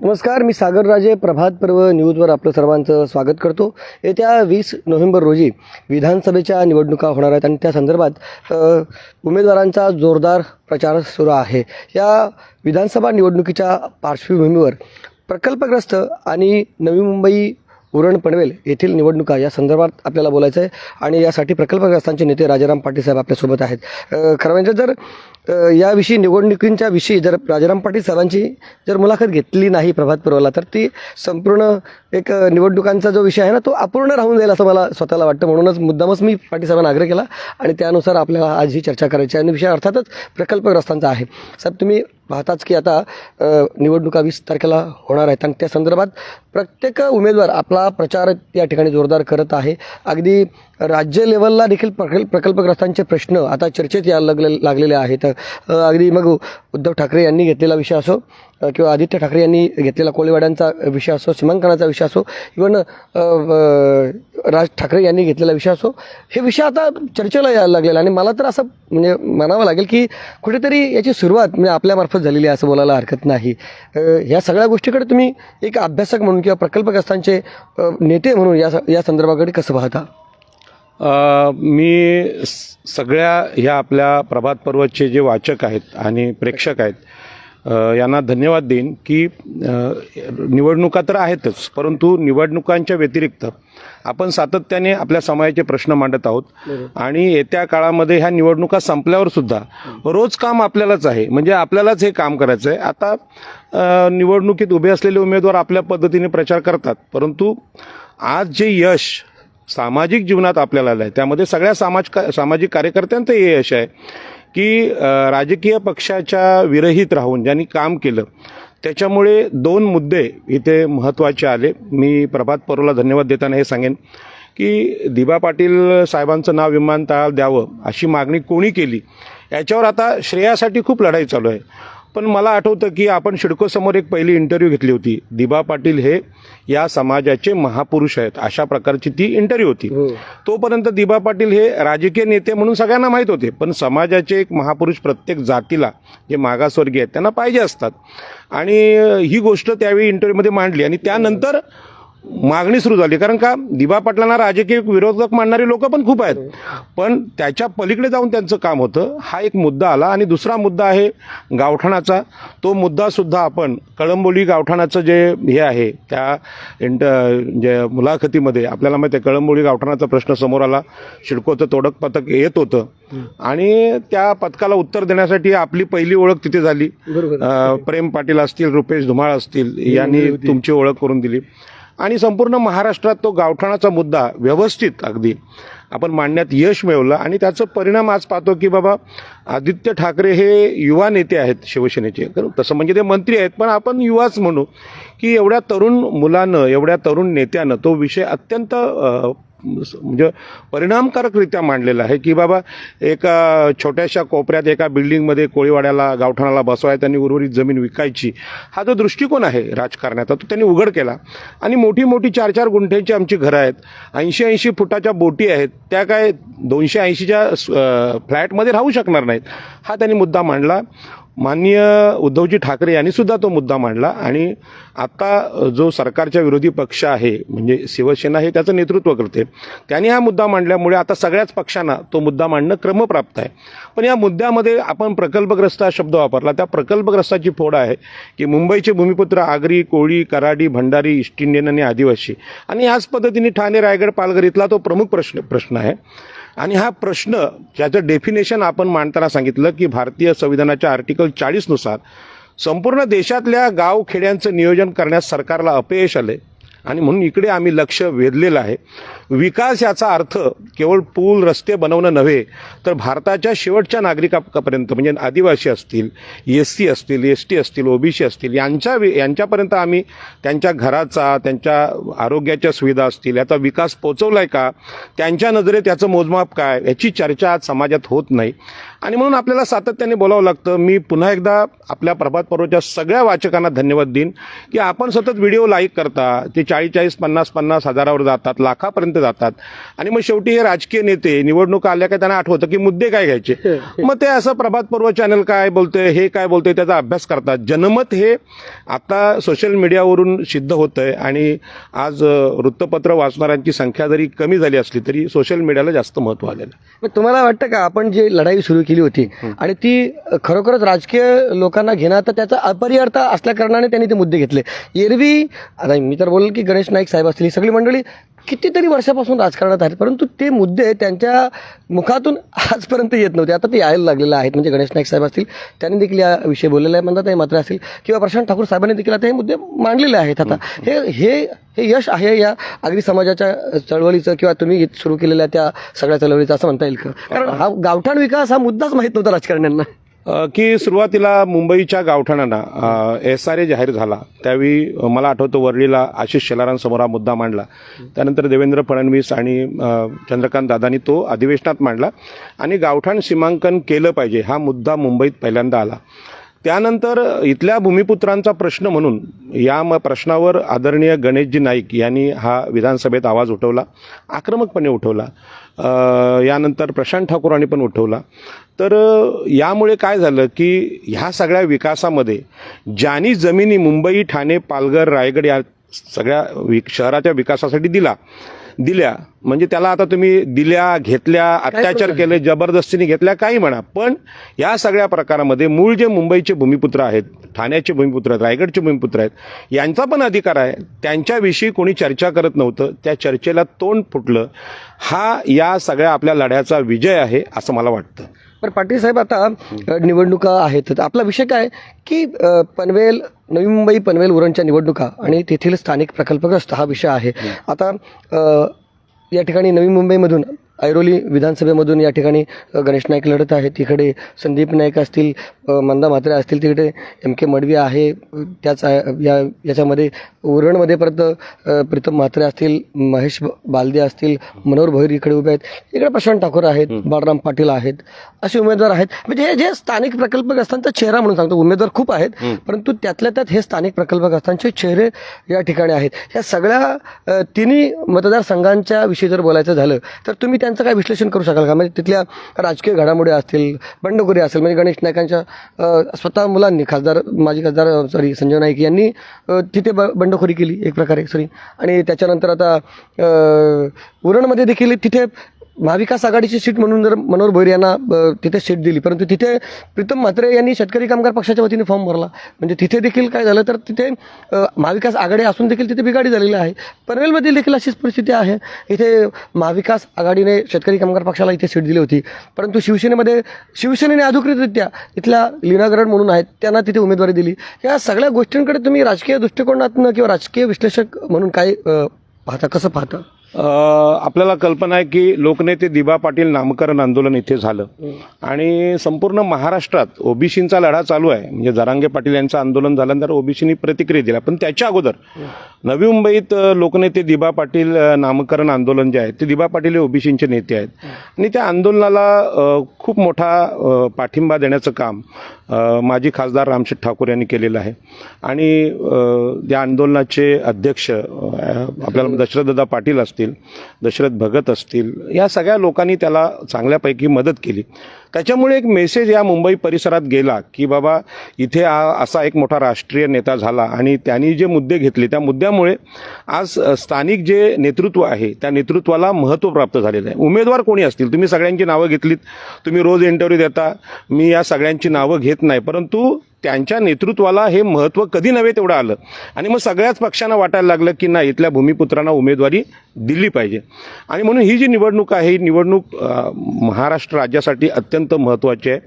नमस्कार, मी सागर राजे. प्रभात पर्व न्यूजवर आपलं सर्वांचं स्वागत करतो. येत्या 20 नोव्हेंबर रोजी विधानसभेच्या निवडणुका होणार आहेत आणि त्या संदर्भात उमेदवारांचा जोरदार प्रचार सुरू आहे. या विधानसभा निवडणुकीच्या पार्श्वभूमीवर प्रकल्पग्रस्त आणि नवी मुंबई उरण पनवेल येथील निवडणुका या संदर्भात आपल्याला बोलायचं आहे आणि यासाठी प्रकल्पग्रस्तांचे नेते राजाराम पाटील साहेब आपल्यासोबत आहेत. खरं म्हणजे जर याविषयी निवडणुकींच्या विषयी जर राजाराम पाटील साहेबांची जर मुलाखत घेतली नाही प्रभात पर्वला तर ती संपूर्ण एक निवडणुकांचा जो विषय आहे ना तो अपूर्ण राहून जाईल असं मला स्वतःला वाटतं. म्हणूनच मुद्दामच मी पाटील साहेबांना आग्रह केला आणि त्यानुसार आपल्याला आज ही चर्चा करायची आणि विषय अर्थातच प्रकल्पग्रस्तांचा आहे. साहेब, तुम्ही पाहताच की आता निवडणुका 20 तारखेला होणार आहेत आणि त्या संदर्भात प्रत्येक उमेदवार आपला प्रचार या ठिकाणी जोरदार करत आहे. अगदी राज्य लेवलला देखील प्रकल्पग्रस्तांचे प्रश्न आता चर्चेत यायला लागलेले आहेत. अगदी मग उद्धव ठाकरे यांनी घेतलेला विषय असो किंवा आदित्य ठाकरे यांनी घेतलेला कोळीवाड्यांचा विषय असो, सीमांकनाचा विषय असो, इव्हन राज ठाकरे यांनी घेतलेला विषय असो, हे विषय आता चर्चेला यायला लागलेला आणि मला तर असं म्हणजे म्हणावं लागेल की कुठेतरी याची सुरुवात म्हणजे आपल्यामार्फत झालेली आहे असं बोलायला हरकत नाही. या सगळ्या गोष्टीकडे तुम्ही एक अभ्यासक म्हणून किंवा प्रकल्पग्रस्तांचे नेते म्हणून या संदर्भाकडे कसं पाहता? मी सगळ्या ह्या आपल्या प्रभात पर्वचे जे वाचक आहेत आणि प्रेक्षक आहेत यांना धन्यवाद देईन की निवडणुका तर आहेतच, परंतु निवडणुकांच्या व्यतिरिक्त आपण सातत्याने आपल्या समाजाचे प्रश्न मांडत आहोत आणि येत्या काळामध्ये ह्या निवडणुका संपल्यावर सुद्धा रोज काम आपल्यालाच आहे, म्हणजे आपल्यालाच हे काम करायचं आहे. आता निवडणुकीत उभे असलेले उमेदवार आपल्या पद्धतीने प्रचार करतात, परंतु आज जे यश सामाजिक जीवनात आपल्याला आलं आहे त्यामध्ये सगळ्या सामाजिक कार्यकर्त्यांचं हे यश आहे की राजकीय पक्षाच्या विरहित राहून ज्यांनी काम केलं त्याच्यामुळे 2 मुद्दे इथे महत्त्वाचे आले. मी प्रभात पर्वला धन्यवाद देताना हे सांगेन की दिबा पाटील साहेबांचं नाव विमानतळावर द्यावं अशी मागणी कोणी केली याच्यावर आता श्रेयासाठी खूप लढाई चालू आहे. पण मला आठवतं की आपण सिडकोसमोर एक पहिली इंटरव्ह्यू घेतली होती. दिबा पाटील हे या समाजाचे महापुरुष आहेत अशा प्रकारची ती इंटरव्ह्यू होती. तोपर्यंत दिबा पाटील हे राजकीय नेते म्हणून सगळ्यांना माहीत होते, पण समाजाचे एक महापुरुष प्रत्येक जातीला जे मागासवर्गीय आहेत त्यांना पाहिजे असतात आणि ही गोष्ट त्यावेळी इंटरव्ह्यूमध्ये मांडली आणि त्यानंतर मागणी सुरू झाली. कारण का दिबा पाटलांना राजकीय विरोधक मानणारे लोक पण खूप आहेत, पण त्याच्या पलीकडे जाऊन त्यांचं काम होतं. हा एक मुद्दा आला आणि दुसरा मुद्दा आहे गावठाणाचा. तो मुद्दा सुद्धा आपण कळंबोली गावठाणाचं जे हे आहे त्या जे मुलाखतीमध्ये आपल्याला माहिती आहे कळंबोली गावठाणाचा प्रश्न समोर आला. सिडकोचं तोडक पथक येत होतं आणि त्या पथकाला उत्तर देण्यासाठी आपली पहिली ओळख तिथे झाली. प्रेम पाटील असतील, रुपेश धुमाळ असतील यांनी तुमची ओळख करून दिली आणि संपूर्ण महाराष्ट्रात तो गावठाणाचा मुद्दा व्यवस्थित अगदी आपण मांडण्यात यश मिळवलं आणि त्याचा परिणाम आज पाहतो की बाबा आदित्य ठाकरे हे युवा नेते आहेत शिवसेनेचे. तसं म्हणजे ते मंत्री आहेत पण आपण युवाच म्हणू की एवढ्या तरुण मुलानं एवढ्या तरुण नेत्यानं तो विषय अत्यंत म्हणजे परिणामकारकरित्या मांडलेला आहे की बाबा एका छोट्याशा कोपऱ्यात एका बिल्डिंगमध्ये कोळीवाड्याला गावठाणाला बसवायचं आणि उर्वरित जमीन विकायची हा जो दृष्टिकोन आहे राजकारणाचा तो त्यांनी उघड केला. आणि मोठी मोठी 4-4 गुंठ्यांची आमची घरं आहेत, 80-80 फुटाच्या बोटी आहेत, त्या काय 280च्या फ्लॅटमध्ये राहू शकणार नाहीत. हा त्यांनी मुद्दा मांडला. माननीय उद्धवजी ठाकरे यांनी सुद्धा तो मुद्दा मांडला आणि आता जो सरकारच्या विरोधी पक्ष आहे म्हणजे शिवसेना हे त्याचं नेतृत्व करते, त्यांनी हा मुद्दा मांडल्यामुळे आता सगळ्याच पक्षांना तो मुद्दा मांडणं क्रमप्राप्त आहे. पण या मुद्द्यामध्ये आपण प्रकल्पग्रस्त हा शब्द वापरला. त्या प्रकल्पग्रस्ताची फोड आहे की मुंबईचे भूमिपुत्र आगरी, कोळी, कराडी, भंडारी, ईस्ट इंडियन आणि आदिवासी आणि याच पद्धतीने ठाणे, रायगड, पालघर इथला तो प्रमुख प्रश्न आहे. आणि हा प्रश्न ज्याचं डेफिनेशन आपण मांडताना सांगितलं की भारतीय संविधानाच्या आर्टिकल 40 नुसार संपूर्ण देशातल्या गाव खेड्यांचं नियोजन करण्यास सरकारला अपयश आले आणि म्हणून इकडे आम्ही लक्ष वेधलेलं आहे. विकास याचा अर्थ केवळ पूल रस्ते बनवणं नव्हे तर भारताच्या शेवटच्या नागरिकापर्यंत म्हणजे आदिवासी असतील, SC असतील, ST असतील, OBC असतील यांच्यापर्यंत आम्ही त्यांच्या घराचा, त्यांच्या आरोग्याच्या सुविधा असतील याचा विकास पोचवलाय का, त्यांच्या नजरेत याचं मोजमाप काय याची चर्चा आज समाजात होत नाही आणि म्हणून आपल्याला सातत्याने बोलावं लागतं. मी पुन्हा एकदा आपल्या प्रभात पर्वच्या सगळ्या वाचकांना धन्यवाद देईन की आपण सतत व्हिडिओ लाईक करता, ते 40-50 हजारावर जातात, लाखापर्यंत मुद्द्यांपर्यंत जातात आणि मग शेवटी हे राजकीय नेते निवडणुका आल्या का त्यांना आठवतं की मुद्दे काय घ्यायचे, मग ते असं प्रभात पर्व चॅनल काय बोलतंय, हे काय बोलतंय त्याचा अभ्यास करतात. जनमत हे आता सोशल मीडियावरून सिद्ध होतंय आणि आज वृत्तपत्र वाचणाऱ्यांची संख्या जरी कमी झाली असली तरी सोशल मीडियाला जास्त महत्त्व आलेलं आहे. मग तुम्हाला वाटतं का आपण जी लढाई सुरू केली होती आणि ती खरोखरच राजकीय लोकांना घेणं, तर त्याचा अपरिअर्थ असल्या कारणाने त्यांनी ते मुद्दे घेतले. एरवी आता मी तर बोलेल की गणेश नाईक साहेब असतील, ही सगळी मंडळी कितीतरी वर्षापासून राजकारणात आहेत, परंतु ते मुद्दे त्यांच्या मुखातून आजपर्यंत येत नव्हते. आता ते यायला लागलेले आहेत. म्हणजे गणेश नाईक साहेब असतील, त्यांनी देखील याविषयी बोललेलं आहे. म्हणतात मात्र असेल किंवा प्रशांत ठाकूर साहेबांनी देखील आता हे मुद्दे मांडलेले आहेत. आता हे हे हे यश आहे या आगरी समाजाच्या चळवळीचं किंवा तुम्ही सुरू केलेल्या त्या सगळ्या चळवळीचं असं म्हणता येईल का? कारण हा गावठाण विकास हा मुद्दाच माहीत नव्हता राजकारण्यांना. की सुरुवातीला मुंबईच्या गावठाणांना SRA जाहीर झाला त्यावेळी मला आठवतं वरळीला आशिष शेलारांसमोर हा मुद्दा मांडला. त्यानंतर देवेंद्र फडणवीस आणि चंद्रकांत दादांनी तो अधिवेशनात मांडला आणि गावठाण सीमांकन केलं पाहिजे हा मुद्दा मुंबईत पहिल्यांदा आला. त्यानंतर इथल्या भूमिपुत्रांचा प्रश्न म्हणून या प्रश्नावर आदरणीय गणेशजी नाईक यांनी हा विधानसभेत आवाज उठवला, आक्रमकपणे उठवला. यानंतर प्रशांत ठाकूरांनी पण उठवला. तर यामुळे काय झालं की ह्या सगळ्या विकासामध्ये ज्यांनी जमिनी मुंबई, ठाणे, पालघर, रायगड या सगळ्या शहराच्या विकासासाठी दिल्या म्हणजे त्याला आता तुम्ही दिल्या, घेतल्या, अत्याचार केले, जबरदस्तीने घेतल्या, काही म्हणा, पण या सगळ्या प्रकारामध्ये मूळ जे मुंबईचे भूमिपुत्र आहेत, ठाण्याचे भूमिपुत्र आहेत, रायगडचे भूमिपुत्र आहेत, यांचा पण अधिकार आहे. त्यांच्याविषयी कोणी चर्चा करत नव्हतं. त्या चर्चेला तोंड फुटलं. हा या सगळ्या आपल्या लढ्याचा विजय आहे असं मला वाटतं. पण पाटील साहेब, आता निवडणुका आहेत, तर आपला विषय काय की पनवेल, नवी मुंबई, पनवेल, उरणच्या निवडणुका आणि तेथील स्थानिक प्रकल्पग्रस्त हा विषय आहे. आता या ठिकाणी नवी मुंबईमधून ऐरोली विधानसभेमधून या ठिकाणी गणेश नाईक लढत आहेत. तिकडे संदीप नाईक असतील, मंदा म्हात्रे असतील, तिकडे MK मडवी आहे. त्याच याच्यामध्ये उरणमध्ये परत प्रीतम म्हात्रे असतील, महेश बालदे असतील, मनोहर भोईर इकडे उभे आहेत, इकडे प्रशांत ठाकूर आहेत, बाळराम पाटील आहेत, असे उमेदवार आहेत. म्हणजे हे जे स्थानिक प्रकल्पग्रस्तांचा चेहरा म्हणून सांगतो, उमेदवार खूप आहेत, परंतु त्यातल्या त्यात हे स्थानिक प्रकल्पग्रस्तांचे चेहरे या ठिकाणी आहेत. ह्या सगळ्या तिन्ही मतदारसंघांच्या विषयी जर बोलायचं झालं तर तुम्ही त्यांचं काय विश्लेषण करू शकाल का? म्हणजे तिथल्या राजकीय घडामोडी असतील, बंडखोरी असेल, म्हणजे गणेश नाईकांच्या स्वतः मुलांनी माजी खासदार संजय नाईक यांनी तिथे बंडखोरी केली एक प्रकारे आणि त्याच्यानंतर आता उरणमध्ये देखील तिथे महाविकास आघाडीची सीट म्हणून जर मनोहर भोईर यांना तिथे सीट दिली, परंतु तिथे प्रीतम म्हात्रे यांनी शेतकरी कामगार पक्षाच्या वतीने फॉर्म भरला. म्हणजे तिथे देखील काय झालं तर तिथे महाविकास आघाडी असून देखील तिथे बिघाडी झालेली आहे. पनवेलमध्ये देखील अशीच परिस्थिती आहे. इथे महाविकास आघाडीने शेतकरी कामगार पक्षाला इथे सीट दिली होती, परंतु शिवसेनेने अधिकृतरित्या इथल्या लीना गरड म्हणून आहेत त्यांना तिथे उमेदवारी दिली. या सगळ्या गोष्टींकडे तुम्ही राजकीय दृष्टिकोनातून किंवा राजकीय विश्लेषक म्हणून काय पाहता, कसं पाहता? आपल्याला कल्पना आहे की लोकनेते दिबा पाटील नामकरण आंदोलन इथे झालं आणि संपूर्ण महाराष्ट्रात ओबीसींचा लढा चालू आहे. म्हणजे जरांगे पाटील यांचं आंदोलन झाल्यानंतर ओबीसींनी प्रतिक्रिया दिल्या, पण त्याच्या अगोदर नवी मुंबईत लोकनेते दिबा पाटील नामकरण आंदोलन जे आहे ते दिबा पाटील हे ओबीसींचे नेते आहेत आणि त्या आंदोलनाला खूप मोठा पाठिंबा देण्याचं काम माजी खासदार रामशेठ ठाकूर यांनी केलेलं आहे. आणि या आंदोलनाचे अध्यक्ष आपल्याला दशरथदादा पाटील असतील, दशरथ भगत असतील, या सगळ्या लोकांनी त्याला चांगल्यापैकी मदत केली. त्याच्यामुळे एक मेसेज या मुंबई परिसरात गेला की बाबा इथे असा एक मोठा राष्ट्रीय नेता झाला आणि त्यांनी जे मुद्दे घेतले त्या मुद्द्यामुळे आज स्थानिक जे नेतृत्व आहे त्या नेतृत्वाला महत्त्व प्राप्त झालेलं आहे. उमेदवार कोणी असतील, तुम्ही सगळ्यांची नावं घेतलीत, तुम्ही रोज इंटरव्ह्यू देता, मी या सगळ्यांची नावं घेत नाही, परंतु त्यांच्या नेतृत्वाला हे महत्त्व कधी नव्हे तेवढं आलं आणि मग सगळ्याच पक्षांना वाटायला लागलं की नाही, इथल्या भूमिपुत्रांना उमेदवारी दिली पाहिजे. आणि म्हणून ही जी निवडणूक आहे ही निवडणूक महाराष्ट्र राज्यासाठी अत्यंत महत्त्वाची आहे.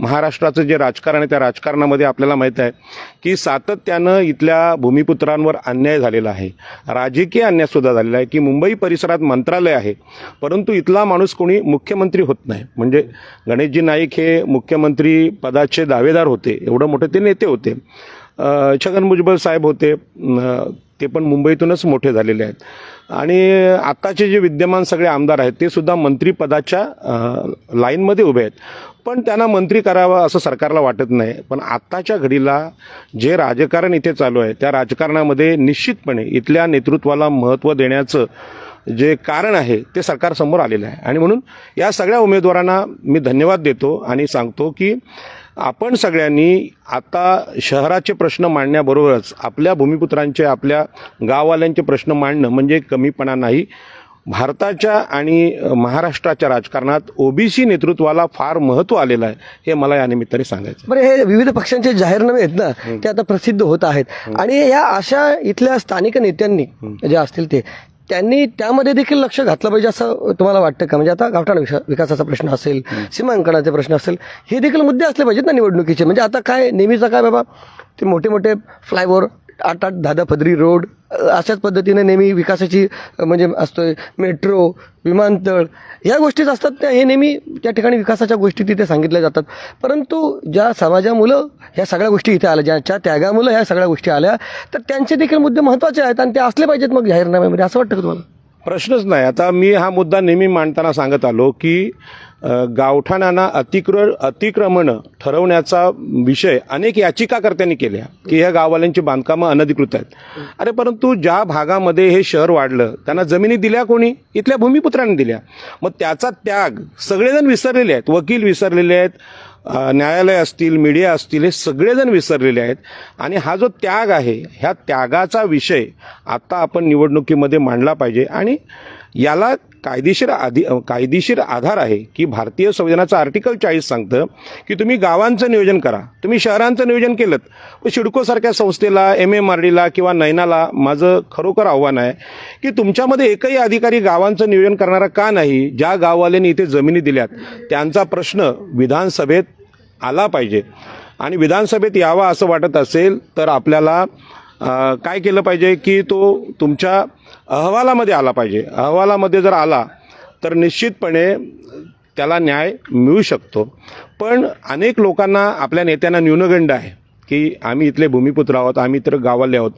महाराष्ट्राचं जे राजकारण आहे त्या राजकारणामध्ये आपल्याला माहीत आहे की सातत्यानं इथल्या भूमिपुत्रांवर अन्याय झालेला आहे, राजकीय अन्यायसुद्धा झालेला आहे. की मुंबई परिसरात मंत्रालय आहे परंतु इथला माणूस कोणी मुख्यमंत्री होत नाही. म्हणजे गणेशजी नाईक हे मुख्यमंत्री पदाचे दावेदार होते, एवढं मोठे ते नेते होते. छगन भुजबळ साहेब होते, ते पण मुंबईतूनच मोठे झालेले आहेत. आणि आत्ताचे जे विद्यमान सगळे आमदार आहेत ते सुद्धा मंत्रिपदाच्या लाईनमध्ये उभे आहेत, पण त्यांना मंत्री करावं असं सरकारला वाटत नाही. पण आत्ताच्या घडीला जे राजकारण इथे चालू आहे त्या राजकारणामध्ये निश्चितपणे इथल्या नेतृत्वाला महत्त्व देण्याचं जे कारण आहे ते सरकारसमोर आलेलं आहे. आणि म्हणून या सगळ्या उमेदवारांना मी धन्यवाद देतो आणि सांगतो की आपण सगळ्यांनी आता शहराचे प्रश्न मांडण्याबरोबरच आपल्या भूमिपुत्रांचे, आपल्या गाववाल्यांचे प्रश्न मांडणं म्हणजे कमीपणा नाही. भारताच्या आणि महाराष्ट्राच्या राजकारणात ओबीसी नेतृत्वाला फार महत्त्व आलेलं आहे, हे मला या निमित्ताने सांगायचं. बरं, हे विविध पक्षांचे जाहीरनामे आहेत ना, ते आता प्रसिद्ध होत आहेत आणि या अशा इथल्या स्थानिक नेत्यांनी जे असतील त्यांनी त्यामध्ये देखील लक्ष घातलं पाहिजे असं तुम्हाला वाटतं का? म्हणजे आता गावठाण विकासाचा प्रश्न असेल, सीमांकनाचे प्रश्न असेल, हे देखील मुद्दे असले पाहिजेत ना निवडणुकीचे. म्हणजे आता काय नेहमीचं काय बाबा, ते मोठे मोठे फ्लायओव्हर, 8-8, 10-10 पदरी रोड, अशाच पद्धतीने नेहमी विकासाची म्हणजे असतोय, मेट्रो, विमानतळ, ह्या गोष्टीच असतात त्या, हे नेहमी त्या ठिकाणी विकासाच्या गोष्टी तिथे सांगितल्या जातात. परंतु ज्या समाजामुळं ह्या सगळ्या गोष्टी इथे आल्या, ज्याच्या त्यागामुळं ह्या सगळ्या गोष्टी आल्या, तर त्यांचे देखील मुद्दे महत्त्वाचे आहेत आणि ते असले पाहिजेत मग जाहीरनाम्यामध्ये, असं वाटतं का तुम्हाला? प्रश्नच नाही. आता मी हा मुद्दा नेहमी मांडताना सांगत आलो की गावठाणांना अतिक्रमण ठरवण्याचा विषय अनेक याचिकाकर्त्यांनी केल्या की ह्या गाववाल्यांची बांधकामं अनधिकृत आहेत. अरे परंतु ज्या भागामध्ये हे शहर वाढलं त्यांना जमिनी दिल्या कोणी? इथल्या भूमिपुत्रांनी दिल्या. मग त्याचा त्याग सगळेजण विसरलेले आहेत. वकील विसरलेले आहेत, न्यायालय असतील, मीडिया असतील, हे सगळेजण विसरलेले आहेत. आणि हा जो त्याग आहे, ह्या त्यागाचा विषय आता आपण निवडणुकीमध्ये मांडला पाहिजे. आणि याला कायदेशीर आधार आहे की भारतीय संविधानाचं आर्टिकल 40 सांगतं की तुम्ही गावांचं नियोजन करा. तुम्ही शहरांचं नियोजन केलं, पण सिडकोसारख्या संस्थेला, MMRDला किंवा नैनाला माझं खरोखर आव्हान आहे की तुमच्यामध्ये एकही अधिकारी गावांचं नियोजन करणारा का नाही? ज्या गाववाल्यांनी इथे जमिनी दिल्यात त्यांचा प्रश्न विधानसभेत आला पाहिजे. आणि विधानसभेत यावा असं वाटत असेल तर आपल्याला काय केलं पाहिजे की तो तुमच्या अहवालामध्ये आला पाहिजे. अहवालामध्ये जर आला तर निश्चितपणे त्याला न्याय मिळू शकतो. पण अनेक लोकांना, आपल्या नेत्यांना न्यूनगंड आहे की आम्ही इथले भूमिपुत्र आहोत, आम्ही तर गावाले आहोत,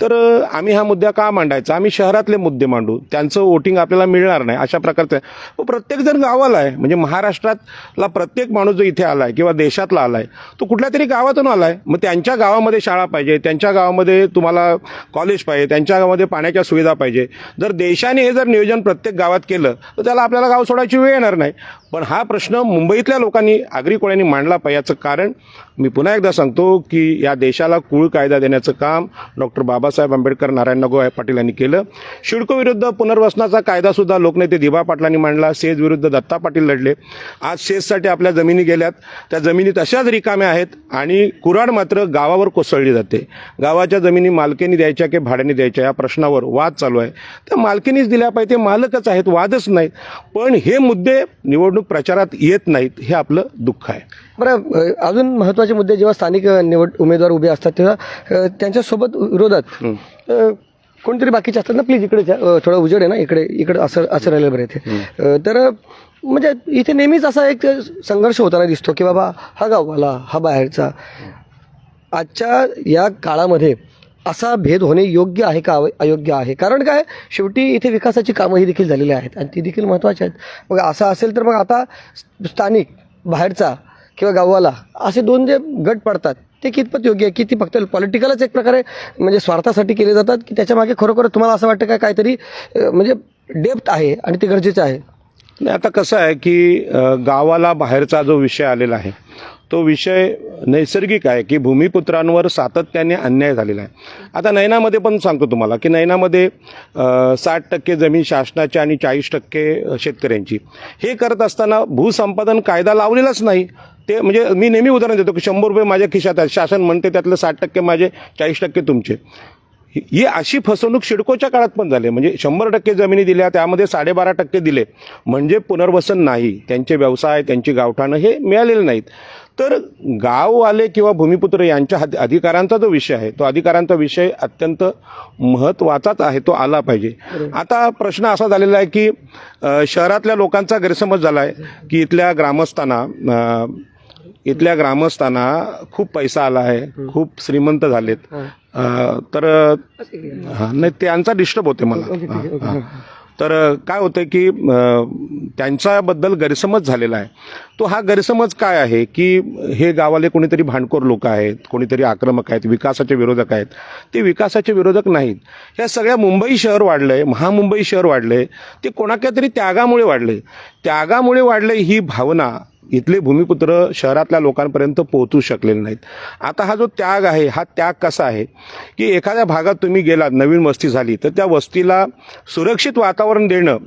तर आम्ही हा मुद्दा का मांडायचा? आम्ही शहरातले मुद्दे मांडू, त्यांचं वोटिंग आपल्याला मिळणार नाही, अशा प्रकारचं आहे. प्रत्येकजण गावाला आहे. म्हणजे महाराष्ट्रातला प्रत्येक माणूस जो इथे आला आहे किंवा देशातला आला आहे तो कुठल्या तरी गावातून आला आहे. मग त्यांच्या गावामध्ये शाळा पाहिजे, त्यांच्या गावामध्ये तुम्हाला कॉलेज पाहिजे, त्यांच्या गावामध्ये पाण्याच्या सुविधा पाहिजे. जर देशाने हे जर नियोजन प्रत्येक गावात केलं तर त्याला आपल्याला गाव सोडायची वेळ येणार नाही. पण हा प्रश्न मुंबईतल्या लोकांनी, आगरी कोळ्यांनी मांडला पाहिजे. याचं कारण मी पुन्हा एकदा सांगतो की या देशाला कुळ कायदा देण्याचं काम डॉक्टर बाबासाहेब आंबेडकर, नारायण नागो पाटील यांनी केलं. सिडको विरुद्ध पुनर्वसनाचा कायदा सुद्धा लोकनेते दिबा पाटलांनी मांडला. सेज विरुद्ध दत्ता पाटील लढले. आज सेजसाठी आपल्या जमिनी गेल्यात, त्या जमिनी तशाच रिकाम्या आहेत आणि कुऱ्हाड मात्र गावावर कोसळली जाते. गावाच्या जमिनी मालकीने द्यायच्या की भाड्याने द्यायच्या या प्रश्नावर वाद चालू आहे. त्या मालकीनीच दिल्या पाहिजे, ते मालकच आहेत, वादच नाहीत. पण हे मुद्दे निवडणूक प्रचारात येत नाहीत, हे आपलं दुःख आहे. बरं, अजून महत्त्वाचे मुद्दे जेव्हा स्थानिक उमेदवार उभे असतात तेव्हा त्यांच्यासोबत विरोधात कोणतरी बाकीचे असतात ना, प्लीज इकडे थोडा उजेड आहे ना, इकडे असं राहिलं बरं इथे. तर म्हणजे इथे नेहमीच असा एक संघर्ष होताना दिसतो की बाबा हा गाववाला, हा बाहेरचा. आजच्या या काळामध्ये असा भेद होणे योग्य आहे का अयोग्य आहे? कारण काय, शेवटी इथे विकासाची कामं ही देखील झालेली आहेत आणि ती देखील महत्त्वाची आहेत. मग असं असेल तर मग आता स्थानिक, बाहेरचा किंवा गाववाला असे दोन जे गट पडतात ते कितपत योग्य आहे? की ती फक्त पॉलिटिकलच एक प्रकारे म्हणजे स्वार्थासाठी केले जातात, की त्याच्या मागे खरोखर तुम्हाला असं वाटतं का काहीतरी म्हणजे डेप्थ आहे आणि ते गरजेचं आहे? नाही, आता कसं आहे की गावाला बाहेरचा जो विषय आलेला आहे तो विषय नैसर्गिक आहे की भूमिपुत्रांवर सातत्याने अन्याय झालेला आहे. आता नैनामध्ये पण सांगतो तुम्हाला की नैनामध्ये 60% जमीन शासनाची आणि 40% शेतकऱ्यांची. हे करत असताना भूसंपादन कायदा लावलेलाच नाही. ते म्हणजे मी नेहमी उदाहरण देतो की 100 रुपये माझ्या खिशात आहेत, शासन म्हणते त्यातलं 60% माझे, 40% तुमचे. ही अशी फसवणूक सिडकोच्या काळात पण झाली. म्हणजे 100% जमिनी दिल्या, त्यामध्ये 12.5% दिले म्हणजे पुनर्वसन नाही, त्यांचे व्यवसाय, त्यांची गावठाणं हे मिळालेले नाहीत. तर गाववाले किंवा भूमिपुत्र यांच्या अधिकारांचा जो विषय आहे तो अधिकारांचा विषय अत्यंत महत्त्वाचाच आहे, तो आला पाहिजे. आता प्रश्न असा झालेला आहे की शहरातल्या लोकांचा गैरसमज झाला आहे की इथल्या ग्रामस्थांना खूप पैसा आला आहे, खूप श्रीमंत झालेत, तर नाही त्यांचा डिस्टर्ब होते मला. तर काय होतं की त्यांच्याबद्दल गैरसमज झालेला आहे. तो हा गैरसमज काय आहे की हे गावाले कोणीतरी भांडखोर लोक आहेत, कोणीतरी आक्रमक आहेत, विकासाचे विरोधक आहेत. ते विकासाचे विरोधक नाहीत. ह्या सगळ्या मुंबई शहर वाढलंय, महामुंबई शहर वाढलंय, ते कोणाच्या तरी त्यागामुळे वाढले. त्यागामुळे वाढले ही भावना इथले भूमिपुत्र शहरातल्या लोकांपर्यंत पोहोचू शकलेले नाहीत. आता हा जो त्याग आहे, हा त्याग कसा आहे की एखाद्या भागात तुम्ही गेलात, नवीन वस्ती झाली, तर त्या वस्तीला सुरक्षित वातावरण देणं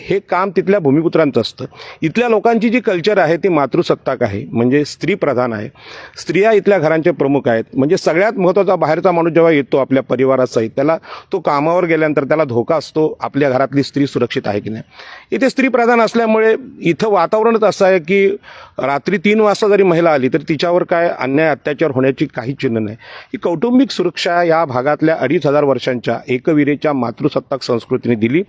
हे काम तिथल्या भूमिपुत्रांचं असतं. इथल्या लोकांची जी कल्चर आहे ती मातृसत्ताक आहे, म्हणजे स्त्री प्रधान आहे. स्त्रिया इथल्या घरांचे प्रमुख आहेत. म्हणजे सगळ्यात महत्त्वाचा बाहेरचा माणूस जेव्हा येतो आपल्या परिवारासहित, त्याला तो कामावर गेल्यानंतर त्याला धोका असतो, आपल्या घरातली स्त्री सुरक्षित आहे की नाही. इथे स्त्री प्रधान असल्यामुळे इथं वातावरणच असं आहे की रात्री 3 वाजता जरी महिला आली तर तिच्यावर काय अन्याय अत्याचार होण्याची काही चिन्ह नाही. ही कौटुंबिक सुरक्षा या भागातल्या 2500 वर्षांच्या एकविरेच्या मातृसत्ताक संस्कृतीने दिली.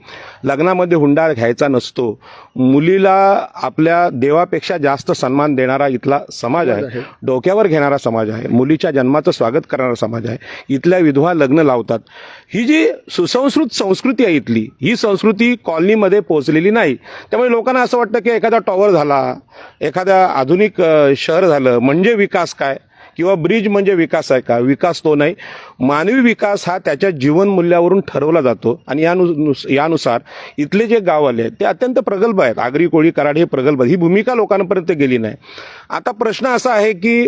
लग्नामध्ये हुंडा घ्यायचा नसतो. मुलीला आपल्या देवापेक्षा जास्त सन्मान देणारा इथला समाज आहे. डोक्यावर घेणारा समाज आहे. मुलीच्या जन्माचं स्वागत करणारा समाज आहे. इथल्या विधवा लग्न लावतात. ही जी सुसंस्कृत संस्कृती आहे इथली, ही संस्कृती कॉलनीमध्ये पोहोचलेली नाही. त्यामुळे लोकांना असं वाटतं की एखादा टॉवर झाला, एखादा आधुनिक शहर झालं म्हणजे विकास काय, किंवा ब्रिज म्हणजे विकास आहे का. विकास तो नाही. मानवी विकास हा त्याच्या जीवनमूल्यावरून ठरवला जातो. आणि यानुसार इथले जे गाव आले ते अत्यंत प्रगल्भ आहेत. आगरी, कोळी, कराड हे प्रगल्भ. ही भूमिका लोकांपर्यंत गेली नाही. आता प्रश्न असा आहे की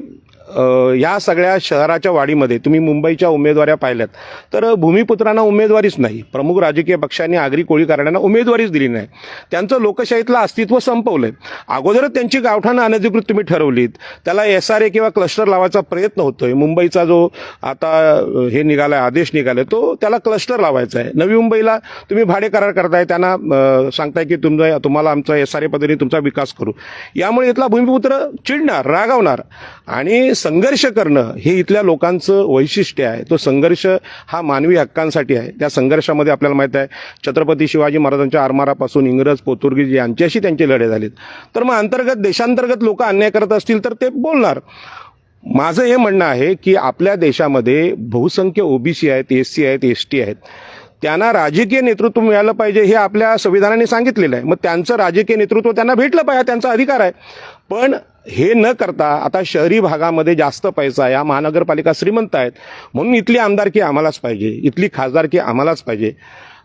या सगळ्या शहराच्या वाढीमध्ये तुम्ही मुंबईच्या उमेदवाऱ्या पाहिल्यात तर भूमिपुत्रांना उमेदवारीच नाही. प्रमुख राजकीय पक्षांनी आगरी, कोळी, कराड्यांना उमेदवारीच दिली नाही. त्यांचं लोकशाहीतलं अस्तित्व संपवलंय. अगोदरच त्यांची गावठाणं अनधिकृत तुम्ही ठरवलीत. त्याला SRA किंवा क्लस्टर लावायचा प्रयत्न होतोय. मुंबईचा जो आता हे निघालाय, आदेश निघालाय, तो त्याला क्लस्टर लावायचा आहे. नवी मुंबईला तुम्ही भाडे करार करताय, त्यांना सांगताय की तुम्हाला आमचा SRA पद्धतीने तुमचा विकास करू. यामुळे इथला भूमिपुत्र चिडणार, रागावणार आणि संघर्ष करणं हे इथल्या लोकांचं वैशिष्ट्य आहे. तो संघर्ष हा मानवी हक्कांसाठी आहे. त्या संघर्षामध्ये आपल्याला माहित आहे छत्रपती शिवाजी महाराजांच्या आरमारापासून इंग्रज, पोर्तुगीज यांच्याशी त्यांचे लढे झालेत. तर मग देशांतर्गत लोक अन्याय करत असतील तर ते बोलणार. माझं हे म्हणणं आहे की आपल्या देशामध्ये बहुसंख्य OBC आहेत, SC आहेत, ST आहेत. त्यांना राजकीय नेतृत्व मिळालं पाहिजे हे आपल्या संविधानाने सांगितलेलं आहे. मग त्यांचं राजकीय नेतृत्व त्यांना भेटलं पाहिजे, त्यांचा अधिकार आहे. पण हे न करता आता शहरी भागामध्ये जास्त पैसा, या महानगरपालिका श्रीमंत आहेत म्हणून इथली आमदारकी आम्हालाच पाहिजे, इथली खासदारकी आम्हालाच पाहिजे,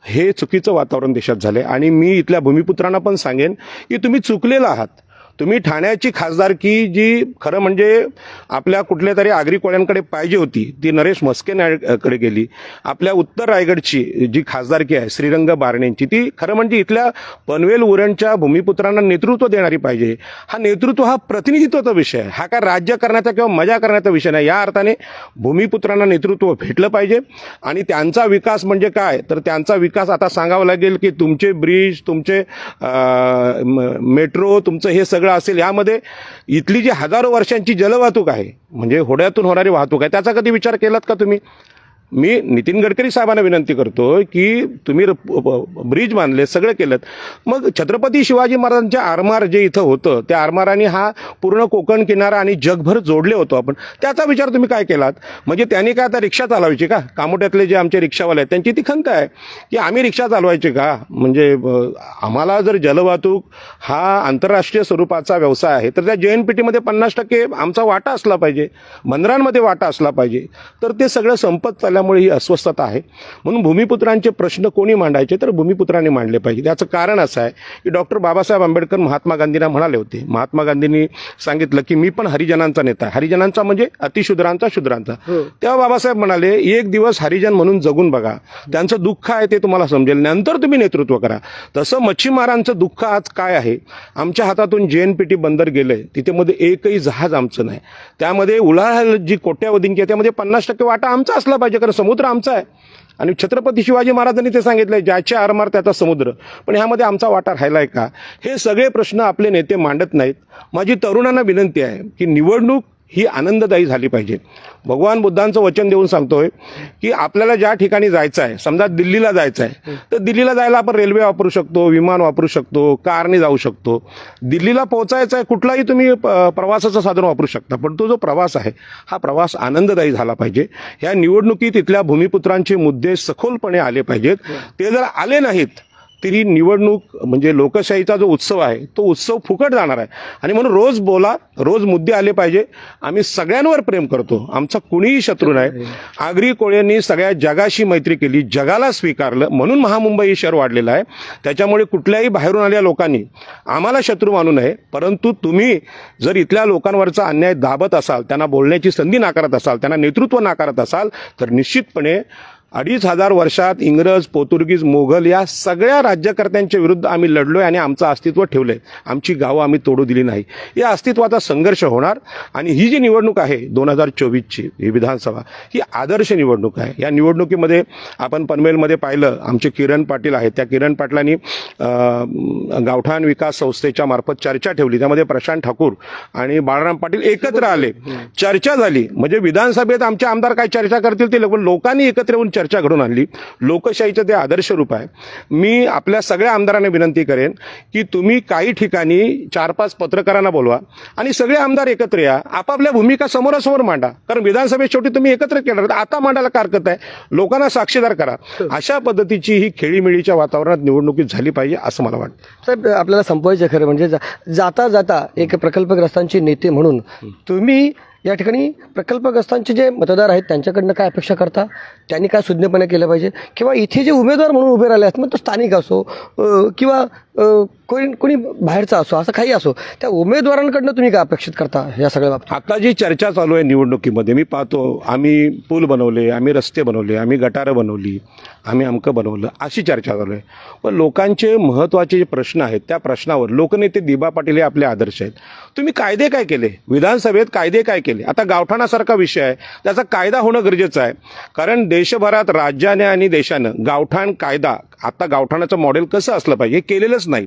हे चुकीचं वातावरण देशात झालंय. आणि मी इथल्या भूमिपुत्रांना पण सांगेन की तुम्ही चुकलेला आहात. तुम्ही ठाण्याची खासदारकी जी खरं म्हणजे आपल्या कुठल्या तरी आगरी कोळ्यांकडे पाहिजे होती ती नरेश म्हस्केकडे गेली. आपल्या उत्तर रायगडची जी खासदारकी आहे श्रीरंग बारणेंची, ती खरं म्हणजे इथल्या पनवेल उरणच्या भूमिपुत्रांना नेतृत्व देणारी पाहिजे. हा नेतृत्व हा प्रतिनिधित्वाचा विषय आहे. हा काय राज्य करण्याचा किंवा मजा करण्याचा विषय नाही. या अर्थाने भूमिपुत्रांना नेतृत्व भेटलं पाहिजे. आणि त्यांचा विकास म्हणजे काय, तर त्यांचा विकास आता सांगावं लागेल की तुमचे ब्रिज, तुमचे मेट्रो, तुमचं हे सगळं असेल. यामध्ये इथली जी हजारो वर्षांची जलवाहतूक आहे, म्हणजे होड्यातून होणारी वाहतूक आहे, त्याचा कधी विचार केलात का तुम्ही? मी नितीन गडकरी साहेबांना विनंती करतो की तुम्ही ब्रिज बांधले, सगळं केलं, मग छत्रपती शिवाजी महाराजांच्या आरमार जे इथं होतं त्या आरमाराने हा पूर्ण कोकण किनारा आणि जगभर जोडले होतो आपण, त्याचा विचार तुम्ही काय केलात? म्हणजे त्यांनी काय आता रिक्षा चालवायची का? कामोट्यातले जे आमचे रिक्षावाले आहेत त्यांची ती खंत आहे की आम्ही रिक्षा चालवायची का? म्हणजे आम्हाला जर जलवाहतूक हा आंतरराष्ट्रीय स्वरूपाचा व्यवसाय आहे तर त्या JNPTमध्ये 50% आमचा वाटा असला पाहिजे, बंदरांमध्ये वाटा असला पाहिजे. तर ते सगळं संपत चालल्यामुळे ही अस्वस्थता आहे. म्हणून भूमिपुत्रांचे प्रश्न कोणी मांडायचे तर भूमिपुत्रांनी मांडले पाहिजे. त्याचं कारण असं आहे की डॉक्टर बाबासाहेब आंबेडकर महात्मा गांधींना म्हणाले होते, महात्मा गांधींनी सांगितलं की मी पण हरिजनांचा नेता आहे. हरिजनांचा म्हणजे अतिशूद्रांचा, शूद्रांचा. तेव्हा बाबासाहेब म्हणाले एक दिवस हरिजन म्हणून जगून बघा, त्यांचं दुःख आहे ते तुम्हाला समजेल, नंतर तुम्ही नेतृत्व करा. तसं मच्छीमारांचं दुःख आज काय आहे? आमच्या हातातून JNPT बंदर गेलंय, तिथे मध्ये एकही जहाज आमचं नाही. त्यामध्ये उलाढाल जी कोट्यावधींची आहे त्यामध्ये 50% वाटा आमचा असला पाहिजे, कारण समुद्र आमचा आहे. आणि छत्रपती शिवाजी महाराजांनी ते सांगितलंय ज्याच्या आरमार त्याचा समुद्र. पण ह्यामध्ये आमचा वाटा राहिलाय का? हे सगळे प्रश्न आपले नेते मांडत नाहीत. माझी तरुणांना विनंती आहे की निवडणूक ही आनंददायी झाली पाहिजे. भगवान बुद्धांचं वचन देऊन सांगतोय की आपल्याला ज्या ठिकाणी जायचं आहे, समजा दिल्लीला जायचं आहे तर दिल्लीला जायला आपण रेल्वे वापरू शकतो, विमान वापरू शकतो, कारने जाऊ शकतो. दिल्लीला पोहोचायचं आहे कुठलाही तुम्ही प्रवासाचं साधन वापरू शकता. पण तो जो प्रवास आहे हा प्रवास आनंददायी झाला पाहिजे. ह्या निवडणुकीत इथल्या भूमिपुत्रांचे मुद्दे सखोलपणे आले पाहिजेत. ते जर आले नाहीत तरी निवडणूक म्हणजे लोकशाहीचा जो उत्सव आहे तो उत्सव फुकट जाणार आहे. आणि म्हणून रोज बोला, रोज मुद्दे आले पाहिजे. आम्ही सगळ्यांवर प्रेम करतो, आमचा कुणीही शत्रू नाही. आगरी कोळ्यांनी सगळ्या जगाशी मैत्री केली, जगाला स्वीकारलं, म्हणून महामुंबई हे शहर वाढलेलं आहे. त्याच्यामुळे कुठल्याही बाहेरून आलेल्या लोकांनी आम्हाला शत्रू मानू नये. परंतु तुम्ही जर इथल्या लोकांवरचा अन्याय दाबत असाल, त्यांना बोलण्याची संधी नाकारत असाल, त्यांना नेतृत्व नाकारत असाल, तर निश्चितपणे 2500 वर्षात इंग्रज, पोर्तुगीज, मोघल या सगळ्या राज्यकर्त्यांच्या विरुद्ध आम्ही लढलोय आणि आमचं अस्तित्व ठेवलंय. आमची गावं आम्ही तोडू दिली नाही. या अस्तित्वाचा संघर्ष होणार. आणि ही जी निवडणूक आहे 2024ची ही विधानसभा, ही आदर्श निवडणूक आहे. या निवडणुकीमध्ये आपण पनवेलमध्ये पाहिलं, आमचे किरण पाटील आहेत, त्या किरण पाटलांनी गावठाण विकास संस्थेच्या मार्फत चर्चा ठेवली. त्यामध्ये प्रशांत ठाकूर आणि बाळाराम पाटील एकत्र आले, चर्चा झाली. म्हणजे विधानसभेत आमचे आमदार काय चर्चा करतील ते लोकांनी एकत्र येऊन चर्चा घडून आणली. लोकशाहीचं ते आदर्श रूप आहे. मी आपल्या सगळ्या आमदारांना विनंती करेन की तुम्ही काही ठिकाणी 4-5 पत्रकारांना बोलवा आणि सगळे आमदार एकत्र या, आपापल्या भूमिका समोरासमोर मांडा. कारण विधानसभेत शेवटी तुम्ही एकत्र केलं, आता मांडायला काय हरकत आहे, लोकांना साक्षीदार करा. अशा पद्धतीची ही खेळीमेळीच्या वातावरणात निवडणुकीत झाली पाहिजे असं मला वाटतं. साहेब, आपल्याला संपवायचं खरं म्हणजे जाता जाता एक प्रकल्पग्रस्तांचे नेते म्हणून तुम्ही या ठिकाणी प्रकल्पग्रस्तांचे जे मतदार आहेत त्यांच्याकडनं काय अपेक्षा करता, त्यांनी काय सुज्ञपणे केलं पाहिजे, किंवा इथे जे उमेदवार म्हणून उभे राहिले आहेत, मग तो स्थानिक असो किंवा कोणी बाहेरचा असो, असं काही असो, त्या उमेदवारांकडनं तुम्ही काय अपेक्षित करता या सगळ्या बाबतीत? आता जी चर्चा चालू आहे निवडणुकीमध्ये, मी पाहतो आम्ही पूल बनवले, आम्ही रस्ते बनवले, आम्ही गटारं बनवली, आम्ही अमकं बनवलं, अशी चर्चा चालू आहे. पण लोकांचे महत्त्वाचे जे प्रश्न आहेत त्या प्रश्नावर लोकनेते दिबा पाटील हे आपले आदर्श आहेत. तुम्ही कायदे काय केले, विधानसभेत कायदे काय केले? आता गावठाणासारखा विषय आहे, त्याचा कायदा होणं गरजेचं आहे. कारण देशभरात राज्याने आणि देशानं गावठाण कायदा, आता गावठाणाचं मॉडेल कसं असलं पाहिजे हे केलेलंच नाही.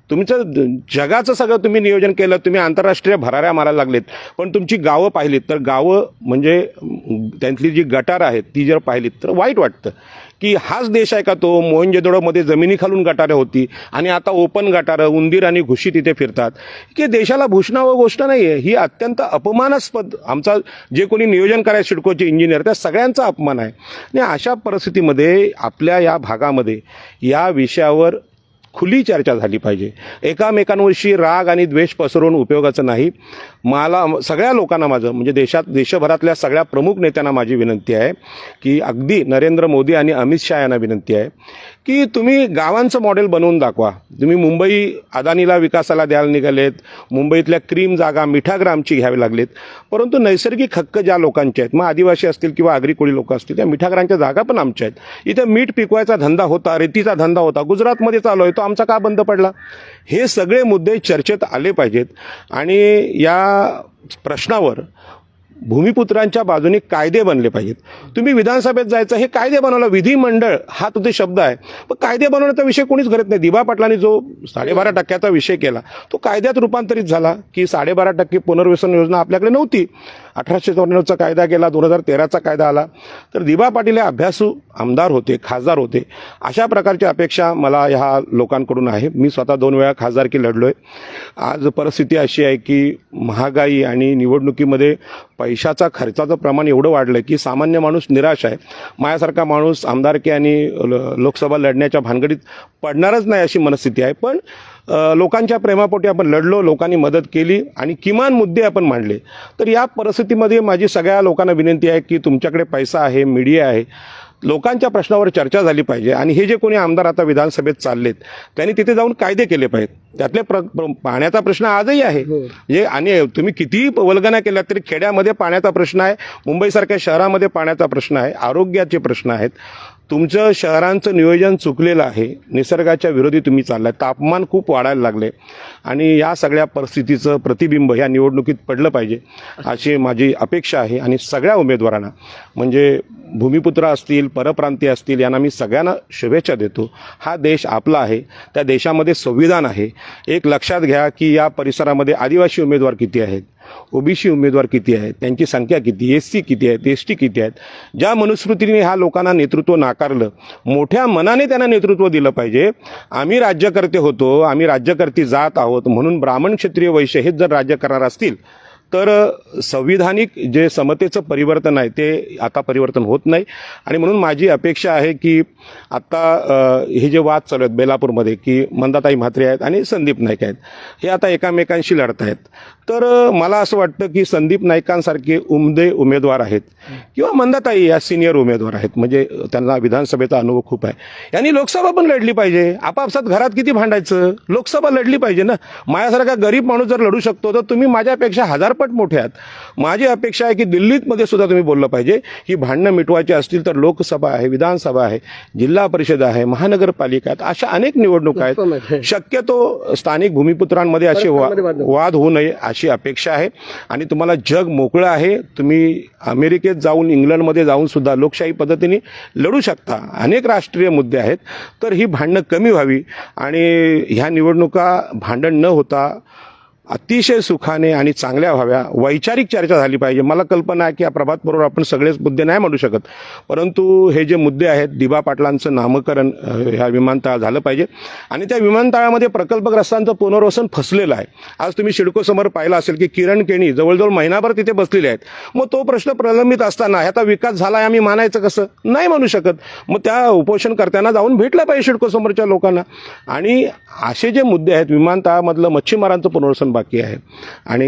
तुमचं जगाचं सगळं तुम्ही नियोजन केलं, तुम्ही आंतरराष्ट्रीय भराऱ्या मारायला लागलेत, पण तुमची गावं पाहिलीत तर गावं म्हणजे त्यांतली जी गटारं आहेत ती जर पाहिलीत तर वाईट वाटतं की हाच देश आहे का तो? मोहनजोदडोमध्ये जमिनी खालून गटारं होती आणि आता ओपन गटारं, उंदीर आणि घुशी तिथे फिरतात. की देशाला भूषणावं गोष्ट नाही आहे. ही अत्यंत अपमानास्पद, आमचा जे कोणी नियोजन करायचं सिडकोचे इंजिनियर त्या सगळ्यांचा अपमान आहे. आणि अशा परिस्थितीमध्ये आपल्या या भागामध्ये या विषयावर खुली चर्चा झाली पाहिजे. एकामेकांविषयी राग आणि द्वेष पसरवून उपयोगाचं नाही. मला सगळ्या लोकांना माझं म्हणजे देशभरातल्या सगळ्या प्रमुख नेत्यांना माझी विनंती आहे की अगदी नरेंद्र मोदी आणि अमित शहा यांना विनंती आहे की तुम्ही गावांचं मॉडेल बनवून दाखवा. तुम्ही मुंबई अदानीला विकासाला द्यायला निघालेत, मुंबईतल्या क्रीम जागा मिठाग्रामची घ्यावी लागलेत, परंतु नैसर्गिक हक्क ज्या लोकांचे आहेत, मग आदिवासी असतील किंवा आगरी कोळी लोक असतील, त्या मिठाग्रांच्या जागा पण आमच्या आहेत. इथं मीठ पिकवायचा धंदा होता, रेतीचा धंदा होता, गुजरातमध्ये चालू आहे, तो आमचा का बंद पडला? हे सगळे मुद्दे चर्चेत आले पाहिजेत. आणि या प्रश्नावर भूमिपुत्रांच्या बाजूने कायदे बनले पाहिजेत. तुम्ही विधानसभेत जायचं, हे कायदे बनवलं, विधिमंडळ हा तुझे शब्द आहे, पण कायदे बनवण्याचा विषय कोणीच करत नाही. दिबा पाटलांनी जो 12.5% विषय केला तो कायद्यात रूपांतरित झाला की 12.5% पुनर्वसन योजना आपल्याकडे नव्हती. 1894चा कायदा केला, 2013चा कायदा आला. तर दिबा पाटील हे अभ्यासू आमदार होते, खासदार होते. अशा प्रकारची अपेक्षा मला ह्या लोकांकडून आहे. मी स्वतः 2 वेळा खासदारकी लढलोय. आज परिस्थिती अशी आहे की महागाई आणि निवडणुकीमध्ये पैशाचा खर्चाचं प्रमाण एवढं वाढलं की सामान्य माणूस निराश आहे. माझ्यासारखा माणूस आमदारकी आणि लोकसभा लढण्याच्या भानगडीत पडणारच नाही अशी मनस्थिती आहे. पण लोकांच्या प्रेमापोटी आपण लढलो, लोकांनी मदत केली आणि किमान मुद्दे आपण मांडले. तर या परिस्थितीमध्ये माझी सगळ्या लोकांना विनंती आहे की तुमच्याकडे पैसा आहे, मीडिया आहे, लोकांच्या प्रश्नावर चर्चा झाली पाहिजे. आणि हे जे कोणी आमदार आता विधानसभेत चाललेत त्यांनी तिथे जाऊन कायदे केले पाहिजेत. त्यातले पाण्याचा प्रश्न आजही आहे. म्हणजे आणि तुम्ही कितीही वल्गना केल्या तरी खेड्यामध्ये पाण्याचा प्रश्न आहे, मुंबईसारख्या शहरामध्ये पाण्याचा प्रश्न आहे, आरोग्याचे प्रश्न आहेत. तुमचं शहरांचं नियोजन चुकलेलं आहे, निसर्गाच्या विरोधी तुम्ही चाललाय, तापमान खूप वाढायला लागले आणि या सगळ्या परिस्थितीचं प्रतिबिंब या निवडणुकीत पडलं पाहिजे अशी माझी अपेक्षा आहे. आणि सगळ्या उमेदवारांना म्हणजे भूमिपुत्र असतील, परप्रांतीय असतील, यांना मी सगळ्यांना शुभेच्छा देतो. हा देश आपला आहे, त्या देशामध्ये संविधान आहे. एक लक्षात घ्या की या परिसरामध्ये आदिवासी उमेदवार किती आहेत, ओबीसी उमेदवार किती आहेत, त्यांची संख्या किती, एससी किती आहेत, एसटी किती आहेत. ज्या मनुस्मृतीने ह्या लोकांना नेतृत्व नाकारलं, मोठ्या मनाने त्यांना नेतृत्व दिलं पाहिजे. आम्ही राज्यकर्ते होतो, आम्ही राज्यकर्ती जात आहोत म्हणून ब्राह्मण, क्षत्रिय, वैश्य हेच जर राज्य करणार असतील तर संविधानिक जे समतेचं परिवर्तन आहे ते आता परिवर्तन होत नाही. आणि म्हणून माझी अपेक्षा आहे की आता हे जे वाद चालू आहेत बेलापूरमध्ये की मंदाताई म्हात्रे आहेत आणि संदीप नाईक आहेत, हे आता एकामेकांशी लढत आहेत. तर मला असं वाटतं की संदीप नाईकांसारखे उमदे उमेदवार आहेत किंवा मंदाताई या सिनियर उमेदवार आहेत, म्हणजे त्यांना विधानसभेचा अनुभव खूप आहे, यांनी लोकसभा पण लढली पाहिजे. आपापसात घरात किती भांडायचं, लोकसभा लढली पाहिजे ना. माझ्यासारखा गरीब माणूस जर लढू शकतो तर तुम्ही माझ्यापेक्षा हजारपट मोठे आहात. माझी अपेक्षा आहे की दिल्लीमध्ये सुद्धा तुम्ही बोललं पाहिजे की भांडणं मिटवायची असतील तर लोकसभा आहे, विधानसभा आहे, जिल्हा परिषद आहे, महानगरपालिका आहेत, अशा अनेक निवडणुका आहेत. शक्यतो स्थानिक भूमिपुत्रांमध्ये असे वाद होऊ नये अशी अपेक्षा आहे. आणि तुम्हाला जग मोकळं आहे, तुम्ही अमेरिकेत जाऊन इंग्लंडमध्ये जाऊन सुद्धा लोकशाही पद्धतीने लढू शकता. अनेक राष्ट्रीय मुद्दे आहेत, तर ही भांडणं कमी व्हावी आणि ह्या निवडणुका भांडण न होता अतिशय सुखाने आणि चांगल्या व्हाव्या. वैचारिक चर्चा झाली पाहिजे. मला कल्पना आहे की या प्रभात बरोबर आपण सगळेच मुद्दे नाही मांडू शकत, परंतु हे जे मुद्दे आहेत, दिबा पाटलांचं नामकरण ह्या विमानतळ झालं पाहिजे आणि त्या विमानतळामध्ये प्रकल्पग्रस्तांचं पुनर्वसन फसलेलं आहे. आज तुम्ही सिडको समोर पाहिलं असेल की किरण केणी जवळजवळ महिनाभर तिथे बसलेले आहेत. मग तो प्रश्न प्रलंबित असताना ह्याचा विकास झाला आम्ही मानायचं कसं? नाही म्हणू शकत. मग त्या उपोषणकर्त्यांना जाऊन भेटलं पाहिजे सिडको समोरच्या लोकांना. आणि असे जे मुद्दे आहेत, विमानतळामधलं मच्छीमारांचं पुनर्वसन बाकी आहे आणि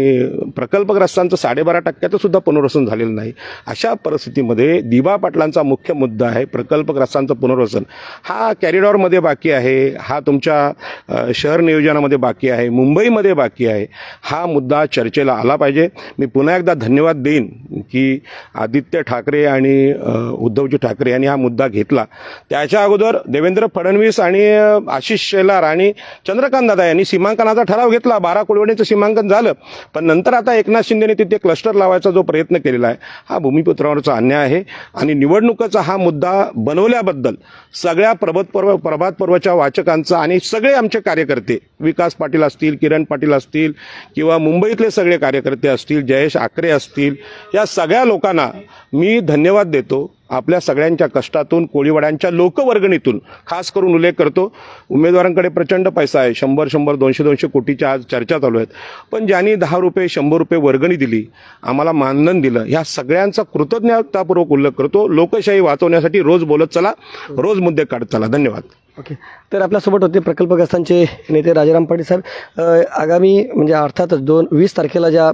प्रकल्पग्रस्तांचं 12.5% सुद्धा पुनर्वसन झालेलं नाही. अशा परिस्थितीमध्ये दिबा पाटलांचा मुख्य मुद्दा आहे प्रकल्पग्रस्तांचं पुनर्वसन. हा कॅरिडॉरमध्ये बाकी आहे, हा तुमच्या शहर नियोजनामध्ये बाकी आहे, मुंबईमध्ये बाकी आहे. हा मुद्दा चर्चेला आला पाहिजे. मी पुन्हा एकदा धन्यवाद देईन की आदित्य ठाकरे आणि उद्धवजी ठाकरे यांनी हा मुद्दा घेतला. त्याच्या अगोदर देवेंद्र फडणवीस आणि आशिष शेलार आणि चंद्रकांत दादा यांनी सीमांकनाचा ठराव घेतला. 12 कुलवडीचं सीमांकन झालं, पण नंतर आता एकनाथ शिंदेने तिथे क्लस्टर लावायचा जो प्रयत्न केलेला आहे हा भूमिपुत्रांवरचा अन्याय आहे. आणि निवडणुकीचा हा मुद्दा बनवल्याबद्दल सगळ्या प्रभात पर्वच्या वाचकांचा आणि सगळे आमचे कार्यकर्ते, विकास पाटील असतील, किरण पाटील असतील किंवा मुंबईतले सगळे कार्यकर्ते असतील, जयेश आकरे असतील, या सगळ्या लोकांना मी धन्यवाद देतो. आपल्या सगळ्यांच्या कष्टातून, कोळीवाड्यांच्या लोकवर्गणीतून खास करून उल्लेख करतो. उमेदवारांकडे प्रचंड पैसा आहे, 100, 200 कोटीच्या आज चर्चा चालू आहेत, पण ज्यांनी 10 रुपये 100 रुपये वर्गणी दिली, आम्हाला मानधन दिलं, ह्या सगळ्यांचा कृतज्ञतापूर्वक उल्लेख करतो. लोकशाही वाचवण्यासाठी रोज बोलत चला, रोज मुद्दे काढत चला. धन्यवाद. ओके, तर आपल्यासोबत होते प्रकल्पग्रस्तांचे नेते राजाराम पाटील साहेब. आगामी म्हणजे अर्थातच 20 तारखेला ज्या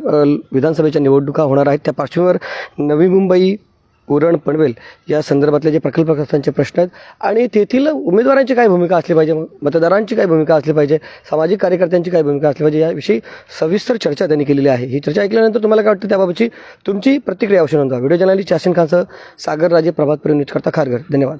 विधानसभेच्या निवडणुका होणार आहेत त्या पार्श्वभूमीवर नवी मुंबई, उरण, पनवेल या संदर्भातले जे प्रकल्पग्रस्तांचे प्रश्न आहेत आणि तेथील उमेदवारांची काय भूमिका असली पाहिजे, मतदारांची काय भूमिका असली पाहिजे, सामाजिक कार्यकर्त्यांची काय भूमिका असली पाहिजे, याविषयी सविस्तर चर्चा त्यांनी केलेली आहे. ही चर्चा ऐकल्यानंतर तुम्हाला काय वाटतं त्याबाबतची तुमची प्रतिक्रिया अवश्य नोंदवा. व्हिडिओ जर्नलिस्ट यासिन खानसह सागर राजे, प्रभात पर्व न्यूज करता खारघर. धन्यवाद.